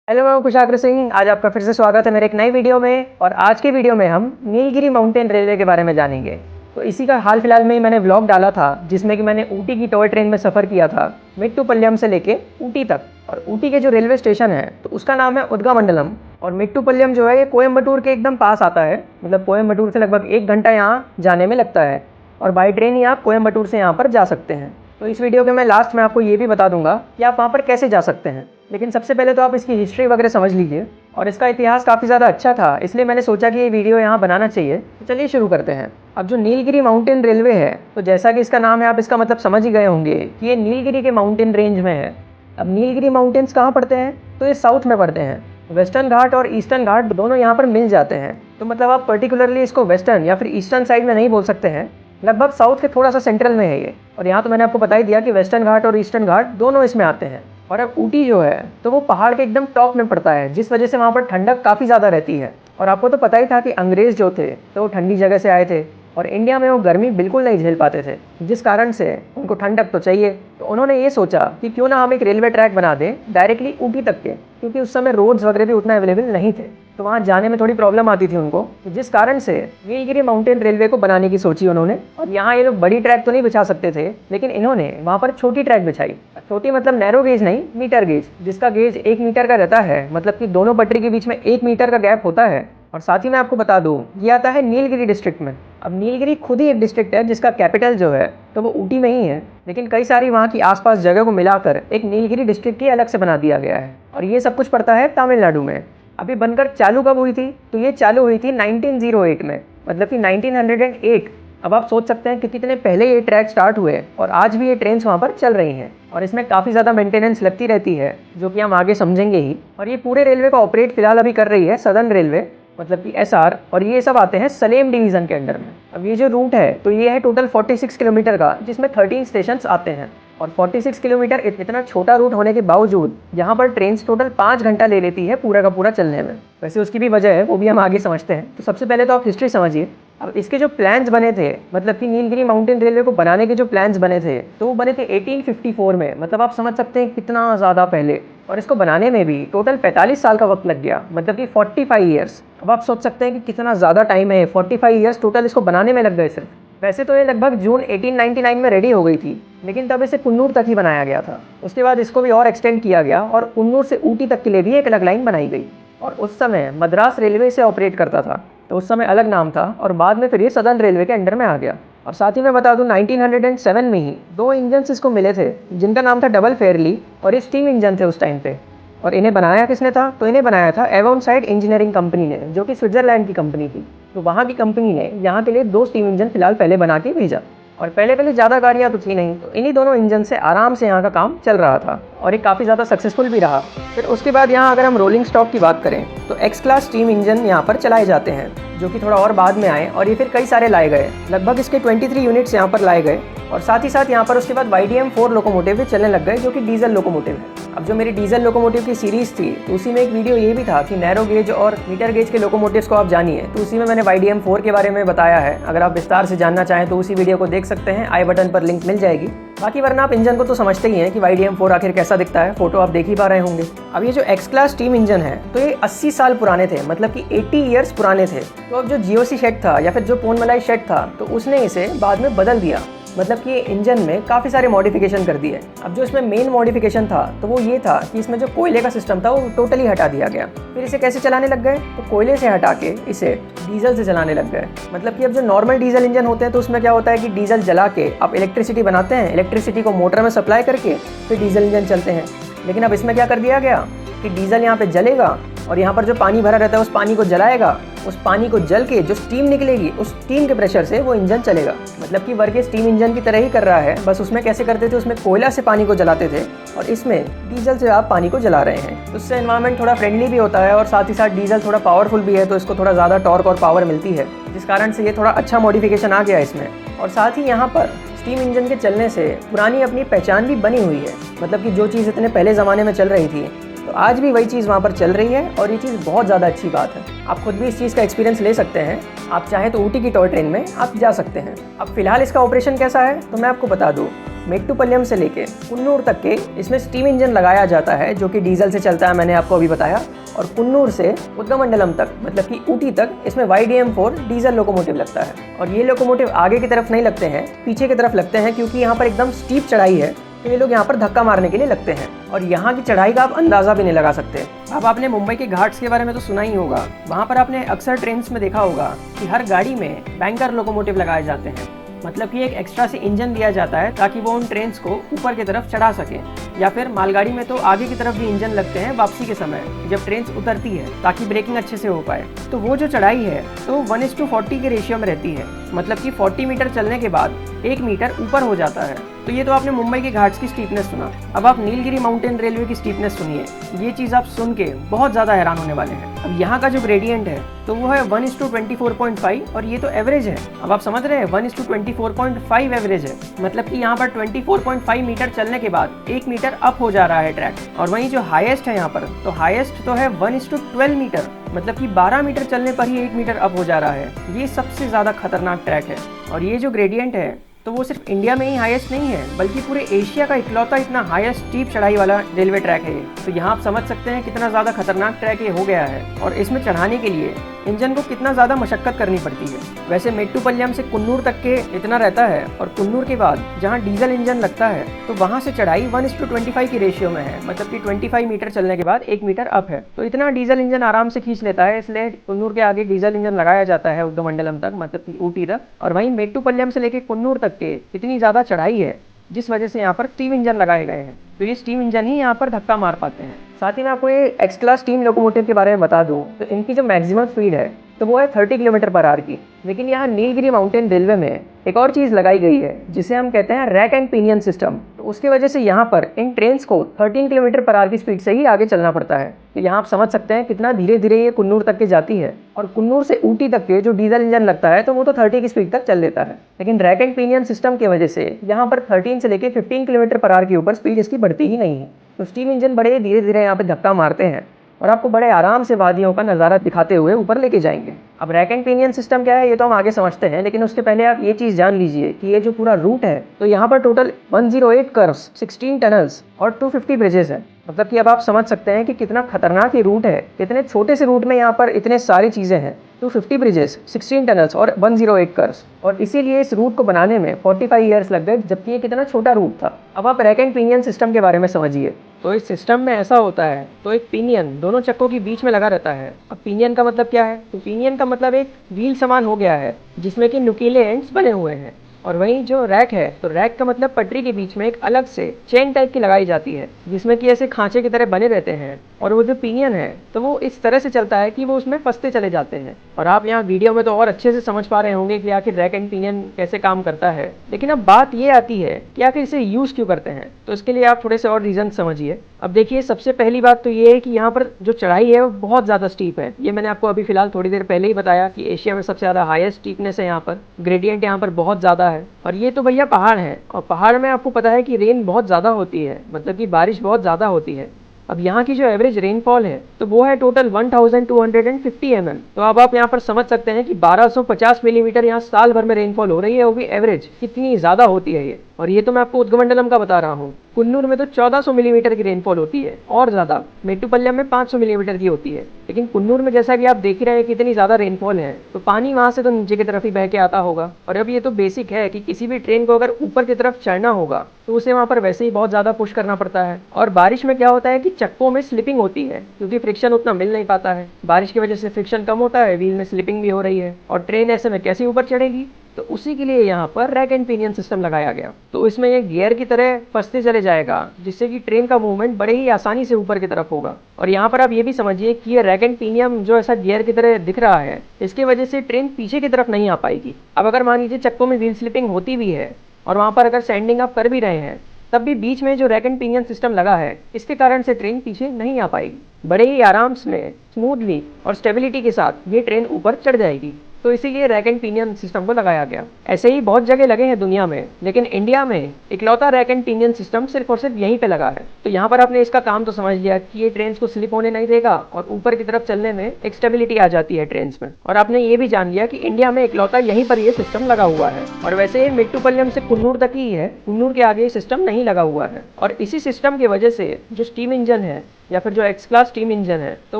Hello, मैं कुशाग्र सिंह। आज आपका फिर से स्वागत है मेरे एक नई वीडियो में। और आज के वीडियो में हम नीलगिरी माउंटेन रेलवे के बारे में जानेंगे। तो इसी का हाल फिलहाल में ही मैंने व्लॉग डाला था जिसमें कि मैंने ऊटी की टॉय ट्रेन में सफ़र किया था, मेट्टुपल्लम से लेके ऊटी तक। और ऊटी के जो रेलवे स्टेशन है तो उसका नाम है उदगमंडलम। और मेट्टुपल्लम जो है ये कोयम्बटूर के एकदम पास आता है, मतलब कोयम्बटूर से लगभग 1 घंटा यहाँ जाने में लगता है। और बाई ट्रेन ही आप कोयम्बटूर से यहाँ पर जा सकते हैं। तो इस वीडियो के मैं लास्ट में आपको ये भी बता दूंगा कि आप वहाँ पर कैसे जा सकते हैं। लेकिन सबसे पहले तो आप इसकी हिस्ट्री वगैरह समझ लीजिए। और इसका इतिहास काफ़ी ज़्यादा अच्छा था, इसलिए मैंने सोचा कि ये वीडियो यहाँ बनाना चाहिए। तो चलिए शुरू करते हैं। अब जो नीलगिरी माउंटेन रेलवे है, तो जैसा कि इसका नाम है आप इसका मतलब समझ ही गए होंगे कि ये नीलगिरी के माउंटेन रेंज में है। अब नीलगिरी माउंटेन्स कहाँ पड़ते हैं? तो ये साउथ में पड़ते हैं। वेस्टर्न घाट और ईस्टर्न घाट दोनों यहाँ पर मिल जाते हैं। तो मतलब आप पर्टिकुलरली इसको वेस्टर्न या फिर ईस्टर्न साइड में नहीं बोल सकते हैं, लगभग साउथ के थोड़ा सा सेंट्रल में है ये। और यहाँ तो मैंने आपको बता ही दिया कि वेस्टर्न घाट और ईस्टर्न घाट दोनों इसमें आते हैं। और अब ऊटी जो है तो वो पहाड़ के एकदम टॉप में पड़ता है, जिस वजह से वहाँ पर ठंडक काफ़ी ज़्यादा रहती है। और आपको तो पता ही था कि अंग्रेज़ जो थे तो वो ठंडी जगह से आए थे और इंडिया में वो गर्मी बिल्कुल नहीं झेल पाते थे, जिस कारण से उनको ठंडक तो चाहिए। तो उन्होंने ये सोचा कि क्यों ना हम एक रेलवे ट्रैक बना दें डायरेक्टली ऊटी तक के, क्योंकि उस समय रोड्स वगैरह भी उतना अवेलेबल नहीं थे। तो वहाँ जाने में थोड़ी प्रॉब्लम आती थी उनको, तो जिस कारण से नीलगिरी माउंटेन रेलवे को बनाने की सोची उन्होंने। और यहाँ ये लोग बड़ी ट्रैक तो नहीं बिछा सकते थे, लेकिन इन्होंने वहाँ पर छोटी ट्रैक बिछाई। छोटी मतलब नैरो गेज नहीं, मीटर गेज, जिसका गेज 1 मीटर का रहता है, मतलब कि दोनों पटरी के बीच में 1 मीटर का गैप होता है। और साथ ही मैं आपको बता दूं, ये आता है नीलगिरी डिस्ट्रिक्ट में। अब नीलगिरी खुद ही एक डिस्ट्रिक्ट है जिसका कैपिटल जो है तो वो ऊटी में ही है, लेकिन कई सारी वहाँ की आसपास जगह को मिलाकर एक नीलगिरी डिस्ट्रिक्ट ही अलग से बना दिया गया है। और ये सब कुछ पड़ता है तमिलनाडु में। अभी बनकर चालू कब हुई थी? तो ये चालू हुई थी 1908 में, मतलब कि 1908। अब आप सोच सकते हैं कि कितने पहले ये ट्रैक स्टार्ट हुए और आज भी ये ट्रेन्स वहाँ पर चल रही हैं। और इसमें काफ़ी ज़्यादा मेंटेनेंस लगती रहती है, जो कि हम आगे समझेंगे ही। और ये पूरे रेलवे का ऑपरेट फिलहाल अभी कर रही है सदर्न रेलवे, मतलब कि एसआर। और ये सब आते हैं सलेम डिवीज़न के अंडर में। अब ये जो रूट है तो ये है टोटल 46 किलोमीटर का, जिसमें 13 स्टेशंस आते हैं। और 46 किलोमीटर इतना छोटा रूट होने के बावजूद यहाँ पर ट्रेन टोटल 5 घंटा ले लेती है पूरा का पूरा चलने में। वैसे उसकी भी वजह है, वो भी हम आगे समझते हैं। तो सबसे पहले तो आप हिस्ट्री समझिए। अब इसके जो प्लान्स बने थे, मतलब कि नीलगिरी माउंटेन रेलवे को बनाने के जो प्लान्स बने थे तो वो बने थे 1854 में। मतलब आप समझ सकते हैं कितना ज़्यादा पहले। और इसको बनाने में भी टोटल 45 साल का वक्त लग गया, मतलब कि 45 ईयर्स। अब आप सोच सकते हैं कि कितना ज़्यादा टाइम है, 45 ईयर्स टोटल इसको बनाने में लग गए सिर्फ। वैसे तो ये लगभग जून 1899 में रेडी हो गई थी, लेकिन तब इसे कुन्नूर तक ही बनाया गया था। उसके बाद इसको भी और एक्सटेंड किया गया और कुन्नूर से ऊटी तक के लिए भी एक अलग लाइन बनाई गई। और उस समय मद्रास रेलवे से ऑपरेट करता था, तो उस समय अलग नाम था। और बाद में फिर ये सदर्न रेलवे के अंडर में आ गया। और साथ ही मैं बता दूं 1907 में ही 2 इंजन इसको मिले थे, जिनका नाम था डबल फेयरली, और ये स्टीम इंजन थे उस टाइम पे। और इन्हें बनाया किसने था? तो इन्हें बनाया था एवोनसाइड इंजीनियरिंग कंपनी ने, जो कि स्विट्जरलैंड की कंपनी थी। तो वहाँ की कंपनी ने यहाँ के लिए 2 स्टीम इंजन फिलहाल पहले बना के भेजा। और पहले ज़्यादा गाड़ियाँ तो थी नहीं, तो इन्हीं दोनों इंजन से आराम से यहाँ का काम चल रहा था और ये काफ़ी ज़्यादा सक्सेसफुल भी रहा। फिर उसके बाद यहाँ अगर हम रोलिंग स्टॉक की बात करें तो एक्स क्लास स्टीम इंजन यहाँ पर चलाए जाते हैं, जो कि थोड़ा और बाद में आए। और ये फिर कई सारे लाए गए, लगभग इसके 23 यूनिट्स यहाँ पर लाए गए। और साथ ही साथ यहाँ पर उसके बाद YDM 4 लोकोमोटिव भी चलने लग गए, जो कि डीजल लोकोमोटिव है। अब जो मेरी डीजल लोकोमोटिव की सीरीज़ थी तो उसी में एक वीडियो ये भी था कि नैरो गेज और मीटर गेज के लोकोमोटिव्स को आप जानिए, तो उसी में मैंने YDM 4 के बारे में बताया है। अगर आप विस्तार से जानना चाहें तो उसी वीडियो को देख सकते हैं, आई बटन पर लिंक मिल जाएगी। बाकी वरना आप इंजन को तो समझते ही हैं कि YDM 4 आखिर कैसा दिखता है, फोटो आप देख ही पा रहे होंगे। अब ये जो एक्स क्लास स्टीम इंजन है तो ये 80 साल पुराने थे, मतलब कि 80 ईयर्स पुराने थे। तो अब जो GOC शेड था या फिर जो पोनमलाई शेड था तो उसने इसे बाद में बदल दिया, मतलब कि इंजन में काफ़ी सारे मॉडिफिकेशन कर दिए। अब जो इसमें मेन मॉडिफिकेशन था तो वो ये था कि इसमें जो कोयले का सिस्टम था वो टोटली हटा दिया गया। फिर इसे कैसे चलाने लग गए? तो कोयले से हटा के इसे डीजल से चलाने लग गए। मतलब कि अब जो नॉर्मल डीजल इंजन होते हैं तो उसमें क्या होता है कि डीजल जला के आप इलेक्ट्रिसिटी बनाते हैं, इलेक्ट्रिसिटी को मोटर में सप्लाई करके फिर डीजल इंजन चलते हैं। लेकिन अब इसमें क्या कर दिया गया कि डीजल यहाँ पे जलेगा और यहाँ पर जो पानी भरा रहता है उस पानी को जलाएगा। उस पानी को जल के जो स्टीम निकलेगी उस स्टीम के प्रेशर से वो इंजन चलेगा। मतलब कि वर्क स्टीम इंजन की तरह ही कर रहा है, बस उसमें कैसे करते थे, उसमें कोयला से पानी को जलाते थे और इसमें डीजल से आप पानी को जला रहे हैं। उससे एनवायरनमेंट थोड़ा फ्रेंडली भी होता है और साथ ही साथ डीजल थोड़ा पावरफुल भी है, तो इसको थोड़ा ज़्यादा टॉर्क और पावर मिलती है, जिस कारण से ये थोड़ा अच्छा मॉडिफिकेशन आ गया इसमें। और साथ ही यहाँ पर स्टीम इंजन के चलने से पुरानी अपनी पहचान भी बनी हुई है। मतलब कि जो चीज़ इतने पहले ज़माने में चल रही थी तो आज भी वही चीज़ वहाँ पर चल रही है और ये चीज़ बहुत ज़्यादा अच्छी बात है। आप खुद भी इस चीज़ का एक्सपीरियंस ले सकते हैं। आप चाहें तो ऊटी की टॉय ट्रेन में आप जा सकते हैं। अब फिलहाल इसका ऑपरेशन कैसा है तो मैं आपको बता दूँ मेट्टुपल्लम से लेके कुन्नूर तक के इसमें स्टीम इंजन लगाया जाता है जो कि डीजल से चलता है, मैंने आपको अभी बताया। और कुन्नूर से उद्गमंडलम तक मतलब कि ऊटी तक इसमें YDM-4 डीजल लोकोमोटिव लगता है। और ये लोकोमोटिव आगे की तरफ नहीं लगते हैं, पीछे की तरफ लगते हैं, क्योंकि यहाँ पर एकदम स्टीप चढ़ाई है, तो ये लोग यहाँ पर धक्का मारने के लिए लगते हैं। और यहाँ की चढ़ाई का आप अंदाज़ा भी नहीं लगा सकते। अब आपने मुंबई के घाट्स के बारे में तो सुना ही होगा, वहाँ पर आपने अक्सर ट्रेन्स में देखा होगा कि हर गाड़ी में बैंकर लोकोमोटिव लगाए जाते हैं। मतलब कि एक एक्स्ट्रा से इंजन दिया जाता है ताकि वो उन ट्रेन्स को ऊपर की तरफ चढ़ा सके। या फिर मालगाड़ी में तो आगे की तरफ भी इंजन लगते हैं वापसी के समय जब ट्रेन उतरती है, ताकि ब्रेकिंग अच्छे से हो पाए। तो वो जो चढ़ाई है तो 1:40 के रेशियो में रहती है, मतलब कि 40 मीटर चलने के बाद 1 मीटर ऊपर हो जाता है। तो ये तो आपने मुंबई के घाट्स की स्टीपनेस सुना, अब आप नीलगिरी माउंटेन रेलवे की स्टीपनेस सुनिए। ये चीज़ आप सुन के बहुत ज़्यादा हैरान होने वाले हैं। अब यहाँ का जो ग्रेडियंट है तो वो है 1:24.5, और ये तो एवरेज है। अब आप समझ रहे हैं 1:24.5 एवरेज है, मतलब कि यहाँ पर 24.5 मीटर चलने के बाद 1 मीटर अप हो जा रहा है ट्रैक। और वहीं जो हाईएस्ट है यहाँ पर, तो हाईएस्ट तो है 1:12 मीटर, मतलब कि 12 मीटर चलने पर ही 1 मीटर अप हो जा रहा है। ये सबसे ज़्यादा खतरनाक ट्रैक है। और ये जो ग्रेडियंट है तो वो सिर्फ इंडिया में ही हाईएस्ट नहीं है, बल्कि पूरे एशिया का इकलौता इतना हाईएस्ट स्टीप चढ़ाई वाला रेलवे ट्रैक है ये। तो यहाँ आप समझ सकते हैं कितना ज़्यादा खतरनाक ट्रैक ये हो गया है, और इसमें चढ़ाने के लिए इंजन को कितना ज़्यादा मशक्कत करनी पड़ती है। वैसे मेट्टुपल्लम से कुन्नूर तक के इतना रहता है, और कुन्नूर के बाद जहाँ डीजल इंजन लगता है तो वहाँ से चढ़ाई 1:25 की रेशियो में है, मतलब कि 25 मीटर चलने के बाद 1 मीटर अप है। तो इतना डीजल इंजन आराम से खींच लेता है, इसलिए कुन्नूर के आगे डीजल इंजन लगाया जाता है उद्गमंडलम तक, मतलब कि ऊटी तक। और वहीं मेट्टुपल्लम से लेकर कुन्नूर तक के इतनी ज़्यादा चढ़ाई है जिस वजह से यहाँ पर स्टीम इंजन लगाए गए हैं। तो ये स्टीम इंजन ही यहाँ पर धक्का मार पाते हैं। साथ ही मैं आपको ये एक्स क्लास स्टीम लोकोमोटिव के बारे में बता दूं तो इनकी जो मैक्सिमम स्पीड है तो वो है 30 किलोमीटर/आवर की। लेकिन यहाँ नीलगिरी माउंटेन रेलवे में एक और चीज़ लगाई गई है जिसे हम कहते हैं रैक एंड पिनियन सिस्टम। तो उसकी वजह से यहाँ पर इन ट्रेन्स को 13 किलोमीटर/आवर की स्पीड से ही आगे चलना पड़ता है। तो यहाँ आप समझ सकते हैं कितना धीरे धीरे ये कुन्नूर तक के जाती है। और कुन्नूर से ऊटी तक के जो डीजल इंजन लगता है तो वो तो 30 की स्पीड तक चल लेता है, लेकिन रैक एंड पिनियन सिस्टम की वजह से यहाँ पर 13 से लेकर 15 किलोमीटर/आवर के ऊपर स्पीड इसकी बढ़ती ही नहीं है। तो स्टीम इंजन बड़े धीरे धीरे यहाँ पे धक्का मारते हैं और आपको बड़े आराम से वादियों का नज़ारा दिखाते हुए ऊपर लेके जाएंगे। अब रैक एंड पिनियन सिस्टम क्या है ये तो हम आगे समझते हैं, लेकिन उसके पहले आप ये चीज़ जान लीजिए कि ये जो पूरा रूट है तो यहाँ पर टोटल 108 कर्व्स, 16 टनल्स और 250 ब्रिजेस है। मतलब कि अब आप समझ सकते हैं कि कितना खतरनाक ये रूट है। इतने छोटे से रूट में यहाँ पर इतने सारी चीज़ें हैं, 250 ब्रिजेस, 16 टनल्स और 108 कर्व्स। और इसीलिए इस रूट को बनाने में 45 ईयर्स लग गए, जबकि ये कितना छोटा रूट था। अब आप रैक एंड पिनियन सिस्टम के बारे में समझिए। तो इस सिस्टम में ऐसा होता है, तो एक पिनियन दोनों चक्कों के बीच में लगा रहता है। अब पिनियन का मतलब क्या है? तो पिनियन का मतलब एक व्हील समान हो गया है जिसमें कि नुकीले एंड्स बने हुए हैं। और वहीं जो रैक है तो रैक का मतलब पटरी के बीच में एक अलग से चेन टाइप की लगाई जाती है जिसमें कि ऐसे खांचे की तरह बने रहते हैं। और वो जो पिनियन है तो वो इस तरह से चलता है कि वो उसमें फंसते चले जाते हैं। और आप यहाँ वीडियो में तो और अच्छे से समझ पा रहे होंगे कि आखिर रैक एंड पिनियन कैसे काम करता है। लेकिन अब बात ये आती है कि आखिर इसे यूज़ क्यों करते हैं, तो इसके लिए आप थोड़े से और रीज़न समझिए। अब देखिए, सबसे पहली बात तो ये है कि यहाँ पर जो चढ़ाई है वो बहुत ज़्यादा स्टीप है। ये मैंने आपको अभी फिलहाल थोड़ी देर पहले ही बताया कि एशिया में सबसे ज़्यादा हाईएस्ट स्टीपनेस है यहाँ पर, ग्रेडियंट यहाँ पर बहुत ज़्यादा है। और ये तो भैया पहाड़ है, और पहाड़ में आपको पता है कि रेन बहुत ज़्यादा होती है, मतलब कि बारिश बहुत ज़्यादा होती है। अब यहाँ की जो एवरेज रेनफॉल है तो वो है टोटल 1250 mm। तो अब आप यहाँ पर समझ सकते हैं कि 1250 मिलीमीटर यहाँ साल भर में रेनफॉल हो रही है, वो भी एवरेज। कितनी ज़्यादा होती है ये। और ये तो मैं आपको उद्गमंडलम का बता रहा हूँ। कुन्नूर में तो 1400 मिलीमीटर की रेनफॉल होती है, और ज़्यादा। मेट्टुपल्लम में 500 मिलीमीटर की होती है। लेकिन कुन्नूर में जैसा कि आप देख ही रहे हैं कितनी ज़्यादा रेनफॉल है, तो पानी वहाँ से तो नीचे की तरफ ही बह के आता होगा। और अब ये तो बेसिक है कि किसी भी ट्रेन को अगर ऊपर की तरफ चढ़ना होगा तो उसे वहाँ पर वैसे ही बहुत ज़्यादा पुश करना पड़ता है। और बारिश में क्या होता है कि चक्कों में स्लिपिंग होती है, क्योंकि फ्रिक्शन उतना मिल नहीं पाता है। बारिश की वजह से फ्रिक्शन कम होता है, व्हील में स्लिपिंग भी हो रही है, और ट्रेन ऐसे में कैसे ऊपर चढ़ेगी। तो उसी के लिए यहाँ पर रैक एंड पिनियन सिस्टम लगाया गया। तो इसमें ये गियर की तरह फंसते चले जाएगा, जिससे कि ट्रेन का मूवमेंट बड़े ही आसानी से ऊपर की तरफ होगा। और यहाँ पर आप ये भी समझिए कि ये रैक एंड पिनियन जो ऐसा गियर की तरह दिख रहा है, इसकी वजह से ट्रेन पीछे की तरफ नहीं आ पाएगी। अब अगर मान लीजिए चक्कों में व्हील स्लिपिंग होती भी है और वहाँ पर अगर सैंडिंग आप कर भी रहे हैं, तब भी बीच में जो रैक एंड पिनियन सिस्टम लगा है इसके कारण से ट्रेन पीछे नहीं आ पाएगी। बड़े ही आराम से, स्मूथली और स्टेबिलिटी के साथ ये ट्रेन ऊपर चढ़ जाएगी। तो इसीलिए रैक एंड पिनियन सिस्टम को लगाया गया। ऐसे ही बहुत जगह लगे हैं दुनिया में, लेकिन इंडिया में इकलौता रैक एंड पिनियन सिस्टम सिर्फ और सिर्फ यहीं पे लगा है। तो यहाँ पर आपने इसका काम तो समझ लिया कि ये ट्रेन को स्लिप होने नहीं देगा और ऊपर की तरफ चलने में एक स्टेबिलिटी आ जाती है ट्रेन में। और आपने ये भी जान लिया कि इंडिया में इकलौता यहीं पर ये सिस्टम लगा हुआ है। और वैसे ये मेट्टुपालयम से कुन्नूर तक ही है, कुन्नूर के आगे ये सिस्टम नहीं लगा हुआ है। और इसी सिस्टम की वजह से जो स्टीम इंजन है या फिर जो एक्स क्लास स्टीम इंजन है, तो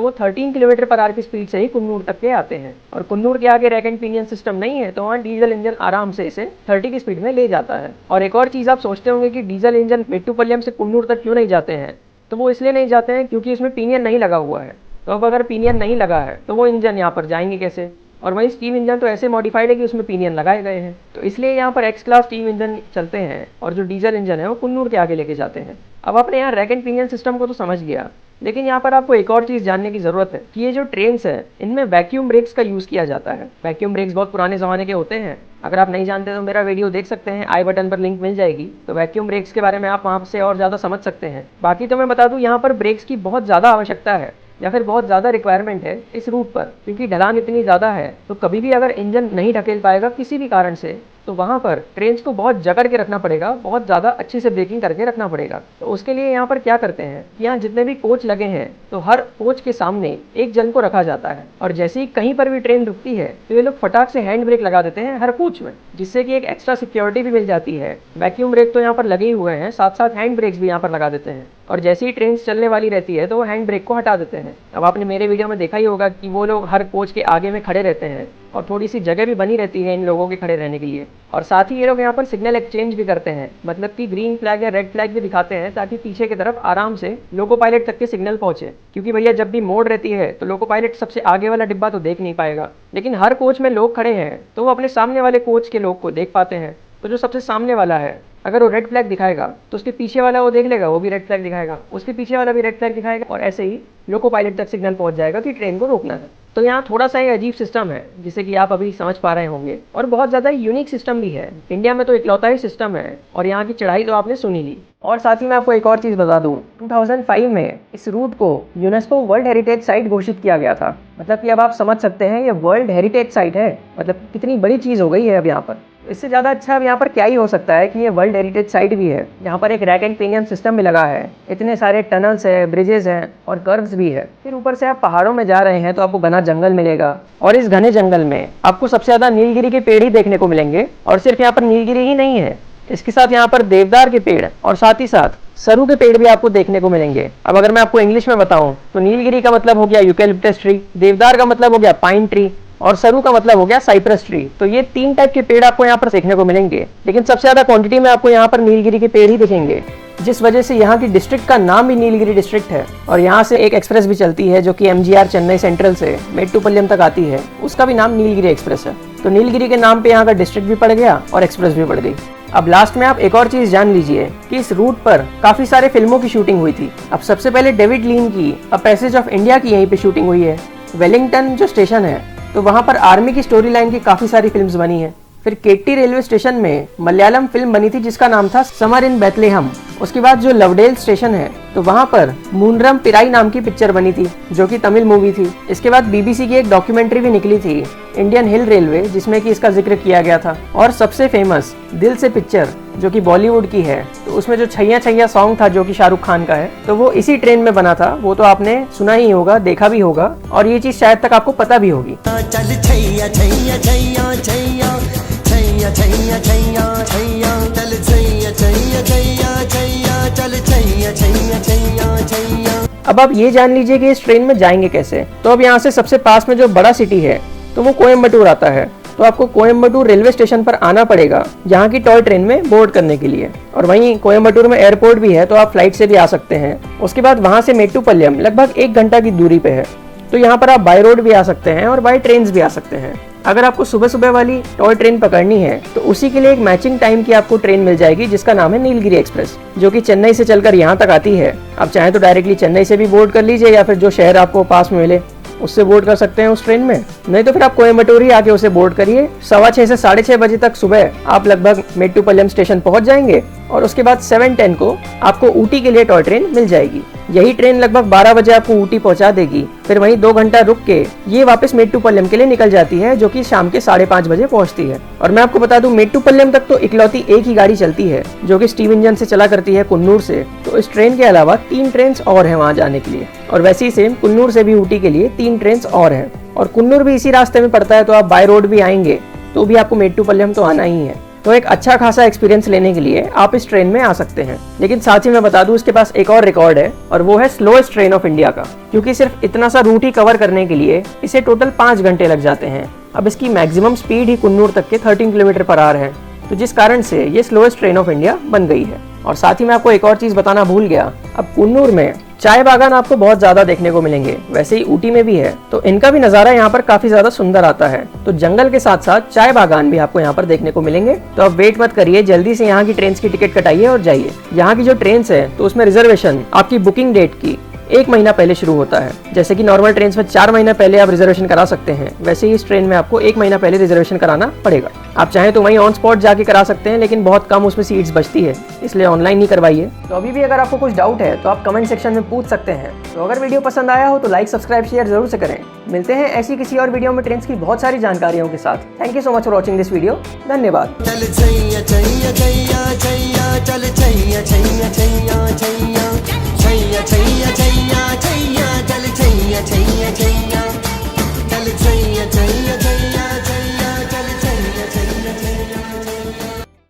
वो 13 किलोमीटर पर आवर की स्पीड से ही कुन्नूर तक के आते हैं। और कुन्नूर के आगे रैक एंड पिनियन सिस्टम नहीं है, तो वहाँ डीजल इंजन आराम से इसे 30 की स्पीड में ले जाता है। और एक और चीज़ आप सोचते होंगे कि डीजल इंजन मेट्टुपालयम से कुन्नूर तक क्यों नहीं जाते हैं, तो वो इसलिए नहीं जाते हैं क्योंकि इसमें पिनियन नहीं लगा हुआ है। तो अब अगर पिनियन नहीं लगा है तो वो इंजन यहाँ पर जाएंगे कैसे? और वही स्टीम इंजन तो ऐसे मॉडिफाइड है कि उसमें पिनियन लगाए गए हैं, तो इसलिए यहाँ पर एक्स क्लास स्टीम इंजन चलते हैं और जो डीजल इंजन है वो कुन्नूर के आगे लेके जाते हैं। अब आपने यहाँ रैक एंड पिनियन सिस्टम को तो समझ लिया, लेकिन यहाँ पर आपको एक और चीज़ जानने की ज़रूरत है कि ये जो ट्रेन्स है इनमें वैक्यूम ब्रेक्स का यूज़ किया जाता है। वैक्यूम ब्रेक्स बहुत पुराने ज़माने के होते हैं। अगर आप नहीं जानते तो मेरा वीडियो देख सकते हैं, आई बटन पर लिंक मिल जाएगी, तो वैक्यूम ब्रेक्स के बारे में आप वहाँ से और ज़्यादा समझ सकते हैं। बाकी तो मैं बता दूँ, यहाँ पर ब्रेक्स की बहुत ज़्यादा आवश्यकता है या फिर बहुत ज़्यादा रिक्वायरमेंट है इस रूट पर, क्योंकि ढलान इतनी ज़्यादा है। तो कभी भी अगर इंजन नहीं ढकेल पाएगा किसी भी कारण से, तो वहाँ पर ट्रेन को बहुत जकड़ के रखना पड़ेगा, बहुत ज़्यादा अच्छे से ब्रेकिंग करके रखना पड़ेगा। तो उसके लिए यहाँ पर क्या करते हैं, यहाँ जितने भी कोच लगे हैं तो हर कोच के सामने एक जन को रखा जाता है, और जैसे ही कहीं पर भी ट्रेन रुकती है तो ये लोग फटाक से हैंड ब्रेक लगा देते हैं हर कोच में, जिससे कि एक एक्स्ट्रा सिक्योरिटी भी मिल जाती है। वैक्यूम ब्रेक तो यहाँ पर लगे ही हुए हैं, साथ साथ हैंड ब्रेक्स भी यहाँ पर लगा देते हैं, और जैसे ही ट्रेन चलने वाली रहती है तो वो हैंड ब्रेक को हटा देते हैं। अब आपने मेरे वीडियो में देखा ही होगा कि वो लोग हर कोच के आगे में खड़े रहते हैं और थोड़ी सी जगह भी बनी रहती है इन लोगों के खड़े रहने के लिए। और साथ ही ये लोग यहाँ पर सिग्नल एक्सचेंज भी करते हैं, मतलब कि ग्रीन फ्लैग या रेड फ्लैग भी दिखाते हैं ताकि पीछे की तरफ आराम से लोको पायलट तक के सिग्नल पहुंचे। क्योंकि भैया जब भी मोड़ रहती है तो लोको पायलट सबसे आगे वाला डिब्बा तो देख नहीं पाएगा, लेकिन हर कोच में लोग खड़े हैं तो वो अपने सामने वाले कोच के लोग को देख पाते हैं। तो जो सबसे सामने वाला है अगर वो रेड फ्लैग दिखाएगा तो उसके पीछे वाला वो देख लेगा, वो भी रेड फ्लैग दिखाएगा, उसके पीछे वाला भी रेड फ्लैग दिखाएगा, और ऐसे ही लोको पायलट तक सिग्नल पहुंच जाएगा कि ट्रेन को रोकना है। तो यहाँ थोड़ा सा एक अजीब सिस्टम है जिसे कि आप अभी समझ पा रहे होंगे, और बहुत ज़्यादा यूनिक सिस्टम भी है। इंडिया में तो इकलौता ही सिस्टम है, और यहाँ की चढ़ाई तो आपने सुनी ली। और साथ ही मैं आपको एक और चीज़ बता दूँ, 2005 में इस रूट को यूनेस्को वर्ल्ड हेरिटेज साइट घोषित किया गया था। मतलब कि अब आप समझ सकते हैं ये वर्ल्ड हेरिटेज साइट है, मतलब कितनी बड़ी चीज़ हो गई है अब यहाँ पर। इससे ज़्यादा अच्छा अब यहाँ पर क्या ही हो सकता है कि ये वर्ल्ड हेरिटेज साइट भी है। यहाँ पर एक रैक एंड पिनियन सिस्टम भी लगा है, इतने सारे टनल्स है, ब्रिजेस हैं और कर्व्स भी है। फिर ऊपर से आप पहाड़ों में जा रहे हैं तो आपको घना जंगल मिलेगा, और इस घने जंगल में आपको सबसे ज़्यादा नीलगिरी के पेड़ ही देखने को मिलेंगे। और सिर्फ यहाँ पर नीलगिरी ही नहीं है, इसके साथ यहाँ पर देवदार के पेड़ और साथ ही साथ सरू के पेड़ भी आपको देखने को मिलेंगे। अब अगर मैं आपको इंग्लिश में बताऊं तो नीलगिरी का मतलब हो गया यूकेलिप्टस ट्री, देवदार का मतलब हो गया पाइन ट्री, और सरू का मतलब हो गया साइप्रस ट्री। तो ये 3 टाइप के पेड़ आपको यहाँ पर देखने को मिलेंगे, लेकिन सबसे ज्यादा क्वांटिटी में आपको यहाँ पर नीलगिरी के पेड़ ही दिखेंगे, जिस वजह से यहाँ की डिस्ट्रिक्ट का नाम भी नीलगिरी डिस्ट्रिक्ट है। और यहाँ से एक एक्सप्रेस भी चलती है जो कि MGR चेन्नई सेंट्रल से मेट्टुपालयम तक आती है, उसका भी नाम नीलगिरी एक्सप्रेस है। तो नीलगिरी के नाम पे यहाँ का डिस्ट्रिक्ट भी पड़ गया और एक्सप्रेस भी पड़ गई। अब लास्ट में आप एक और चीज जान लीजिए कि इस रूट पर काफी सारे फिल्मों की शूटिंग हुई थी। अब सबसे पहले डेविड लीन की अ पैसेज ऑफ इंडिया की यहीं पे शूटिंग हुई है। वेलिंगटन जो स्टेशन है तो वहाँ पर आर्मी की स्टोरी लाइन की काफी सारी फिल्म्स बनी है। फिर केट्टी रेलवे स्टेशन में मलयालम फिल्म बनी थी जिसका नाम था समर इन बेथलेहम। उसके बाद जो लवडेल स्टेशन है तो वहाँ पर मूनरम पिराई नाम की पिक्चर बनी थी जो कि तमिल मूवी थी। इसके बाद BBC की एक डॉक्यूमेंट्री भी निकली थी इंडियन हिल रेलवे, जिसमें कि इसका जिक्र किया गया था। और सबसे फेमस दिल से पिक्चर जो कि बॉलीवुड की है, तो उसमें जो छैया छैया सॉन्ग था जो कि शाहरुख खान का है, तो वो इसी ट्रेन में बना था। वो तो आपने सुना ही होगा, देखा भी होगा, और ये चीज शायद तक आपको पता भी होगी। अब आप ये जान लीजिए कि इस ट्रेन में जाएंगे कैसे। तो अब यहाँ से सबसे पास में जो बड़ा सिटी है तो वो कोयम्बटूर आता है। तो आपको कोयम्बटूर रेलवे स्टेशन पर आना पड़ेगा यहाँ की टॉय ट्रेन में बोर्ड करने के लिए। और वहीं कोयम्बटूर में एयरपोर्ट भी है, तो आप फ्लाइट से भी आ सकते हैं। उसके बाद वहाँ से मेट्टुपालयम लगभग 1 घंटा की दूरी पे है। तो यहाँ पर आप बाय रोड भी आ सकते हैं और बाय ट्रेन भी आ सकते हैं। अगर आपको सुबह सुबह वाली टॉय ट्रेन पकड़नी है तो उसी के लिए एक मैचिंग टाइम की आपको ट्रेन मिल जाएगी जिसका नाम है नीलगिरी एक्सप्रेस, जो कि चेन्नई से चलकर यहाँ तक आती है। आप चाहें तो डायरेक्टली चेन्नई से भी बोर्ड कर लीजिए, या फिर जो शहर आपको पास में मिले उससे बोर्ड कर सकते हैं उस ट्रेन में। नहीं तो फिर आप कोयम्बटूर ही आके उसे बोर्ड करिए। 6:15 से 6:30 बजे तक सुबह आप लगभग मेट्टुपालयम स्टेशन पहुंच जाएंगे, और उसके बाद 7:10 को आपको ऊटी के लिए टॉय ट्रेन मिल जाएगी, यही ट्रेन लगभग 12 बजे आपको ऊटी पहुंचा देगी। फिर वहीं 2 घंटा रुक के ये वापस मेट्टुपल्लम के लिए निकल जाती है, जो कि शाम के 5:30 बजे पहुंचती है। और मैं आपको बता दूं, मेट्टुपल्लम तक तो इकलौती एक ही गाड़ी चलती है, जो कि स्टीम इंजन से चला करती है कुन्नूर से। तो इस ट्रेन के अलावा 3 ट्रेन और है वहाँ जाने के लिए, और वैसे ही सेम कुन्नूर से भी ऊटी के लिए 3 ट्रेन और है। और कुन्नूर भी इसी रास्ते में पड़ता है, तो आप बाय रोड भी आएंगे तो भी आपको मेट्टुपल्लम तो आना ही है। तो एक अच्छा खासा एक्सपीरियंस लेने के लिए आप इस ट्रेन में आ सकते हैं। लेकिन साथ ही मैं बता दूं, इसके पास एक और रिकॉर्ड है, और वो है स्लोएस्ट ट्रेन ऑफ इंडिया का, क्योंकि सिर्फ इतना सा रूट ही कवर करने के लिए इसे टोटल 5 घंटे लग जाते हैं। अब इसकी मैक्सिमम स्पीड ही कुन्नूर तक के 13 किलोमीटर पर आवर है, तो जिस कारण से ये स्लोएस्ट ट्रेन ऑफ इंडिया बन गई है। और साथ ही मैं आपको एक और चीज बताना भूल गया, अब कुन्नूर में चाय बागान आपको बहुत ज्यादा देखने को मिलेंगे, वैसे ही ऊटी में भी है, तो इनका भी नजारा यहाँ पर काफी ज्यादा सुंदर आता है। तो जंगल के साथ साथ चाय बागान भी आपको यहाँ पर देखने को मिलेंगे। तो अब वेट मत करिए, जल्दी से यहाँ की ट्रेन की टिकट कटाइए और जाइए। यहाँ की जो ट्रेन है तो उसमें रिजर्वेशन आपकी बुकिंग डेट की 1 महीना पहले शुरू होता है। जैसे कि नॉर्मल ट्रेन में 4 महीना पहले आप रिजर्वेशन करा सकते हैं, वैसे ही इस ट्रेन में आपको 1 महीना पहले रिजर्वेशन कराना पड़ेगा। आप चाहें तो वहीं ऑन स्पॉट जाके करा सकते हैं, लेकिन बहुत कम उसमें सीट्स बचती है, इसलिए ऑनलाइन ही करवाइए। तो अभी भी अगर आपको कुछ डाउट है तो आप कमेंट सेक्शन में पूछ सकते हैं। तो अगर वीडियो पसंद आया हो तो लाइक, सब्सक्राइब, शेयर जरूर से करें। मिलते हैं ऐसी किसी और वीडियो में ट्रेन की बहुत सारी जानकारियों के साथ। Thank you so much for watching this video. धन्यवाद। चल छैया छैया छैया छैया चल छैया छैया छैया छैया छैया छैया